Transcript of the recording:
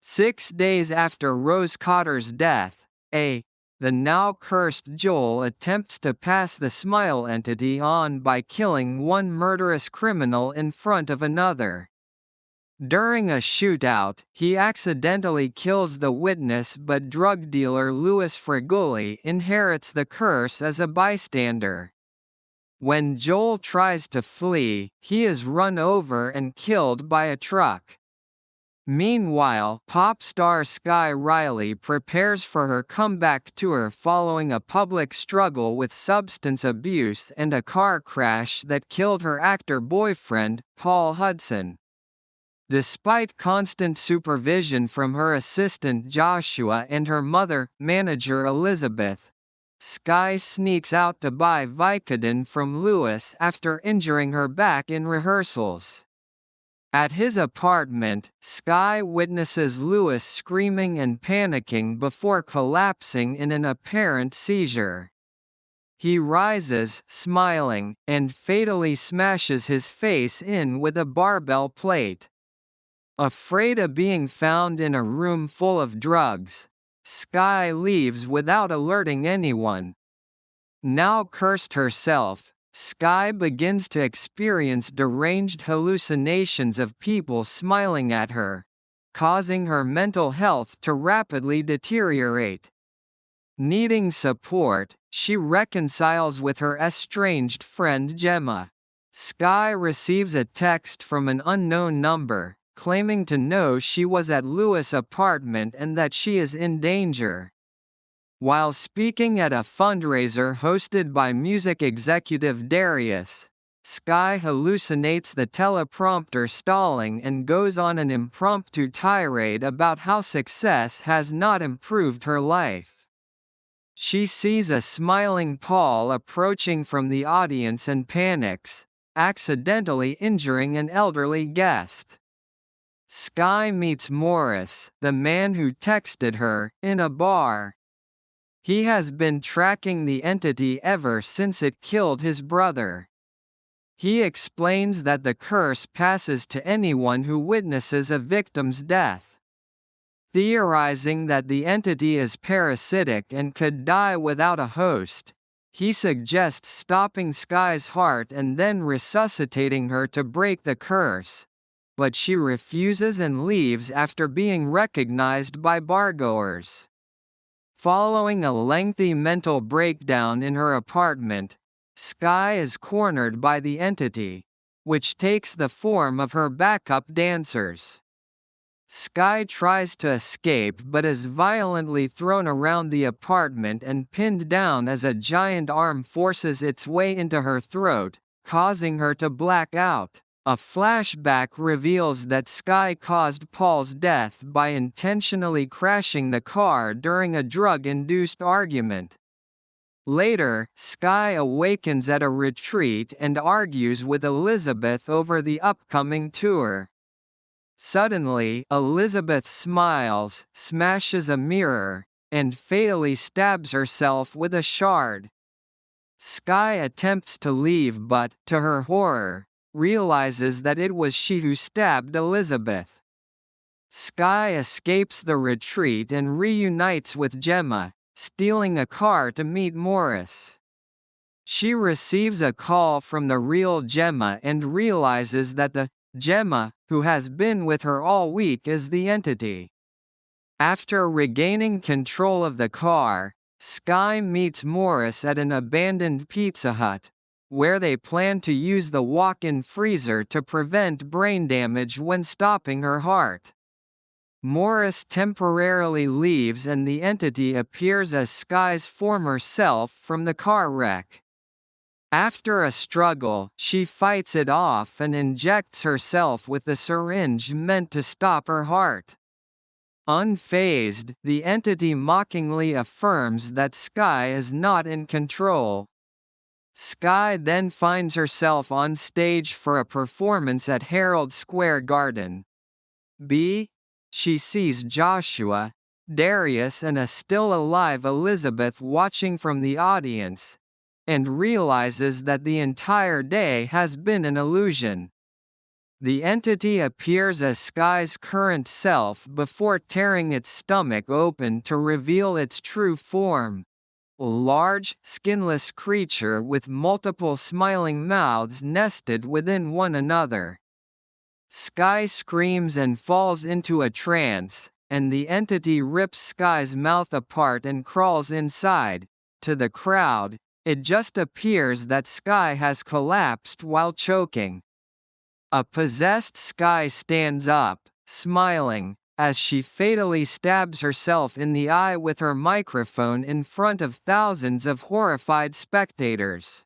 6 days after Rose Cotter's death, the now cursed Joel attempts to pass the smile entity on by killing one murderous criminal in front of another. During a shootout, he accidentally kills the witness, but drug dealer Lewis Fregoli inherits the curse as a bystander. When Joel tries to flee, he is run over and killed by a truck. Meanwhile, pop star Skye Riley prepares for her comeback tour following a public struggle with substance abuse and a car crash that killed her actor boyfriend, Paul Hudson. Despite constant supervision from her assistant Joshua and her mother, manager Elizabeth, Skye sneaks out to buy Vicodin from Lewis after injuring her back in rehearsals. At his apartment, Skye witnesses Lewis screaming and panicking before collapsing in an apparent seizure. He rises, smiling, and fatally smashes his face in with a barbell plate. Afraid of being found in a room full of drugs, Skye leaves without alerting anyone. Now cursed herself, Skye begins to experience deranged hallucinations of people smiling at her, causing her mental health to rapidly deteriorate. Needing support, she reconciles with her estranged friend Gemma. Skye receives a text from an unknown number, claiming to know she was at Lewis' apartment and that she is in danger. While speaking at a fundraiser hosted by music executive Darius, Skye hallucinates the teleprompter stalling and goes on an impromptu tirade about how success has not improved her life. She sees a smiling Paul approaching from the audience and panics, accidentally injuring an elderly guest. Skye meets Morris, the man who texted her, in a bar. He has been tracking the entity ever since it killed his brother. He explains that the curse passes to anyone who witnesses a victim's death. Theorizing that the entity is parasitic and could die without a host, he suggests stopping Skye's heart and then resuscitating her to break the curse, but she refuses and leaves after being recognized by bargoers. Following a lengthy mental breakdown in her apartment, Skye is cornered by the entity, which takes the form of her backup dancers. Skye tries to escape but is violently thrown around the apartment and pinned down as a giant arm forces its way into her throat, causing her to black out. A flashback reveals that Skye caused Paul's death by intentionally crashing the car during a drug-induced argument. Later, Skye awakens at a retreat and argues with Elizabeth over the upcoming tour. Suddenly, Elizabeth smiles, smashes a mirror, and fatally stabs herself with a shard. Skye attempts to leave but, to her horror, realizes that it was she who stabbed Elizabeth. Skye escapes the retreat and reunites with Gemma, stealing a car to meet Morris. She receives a call from the real Gemma and realizes that the Gemma, who has been with her all week, is the entity. After regaining control of the car, Skye meets Morris at an abandoned Pizza Hut, where they plan to use the walk-in freezer to prevent brain damage when stopping her heart. Morris temporarily leaves and the entity appears as Skye's former self from the car wreck. After a struggle, she fights it off and injects herself with the syringe meant to stop her heart. Unfazed, the entity mockingly affirms that Skye is not in control. Skye then finds herself on stage for a performance at Herald Square Garden. She sees Joshua, Darius and a still-alive Elizabeth watching from the audience, and realizes that the entire day has been an illusion. The entity appears as Skye's current self before tearing its stomach open to reveal its true form. A large, skinless creature with multiple smiling mouths nested within one another. Skye screams and falls into a trance, and the entity rips Skye's mouth apart and crawls inside. To the crowd, it just appears that Skye has collapsed while choking. A possessed Skye stands up, smiling, as she fatally stabs herself in the eye with her microphone in front of thousands of horrified spectators.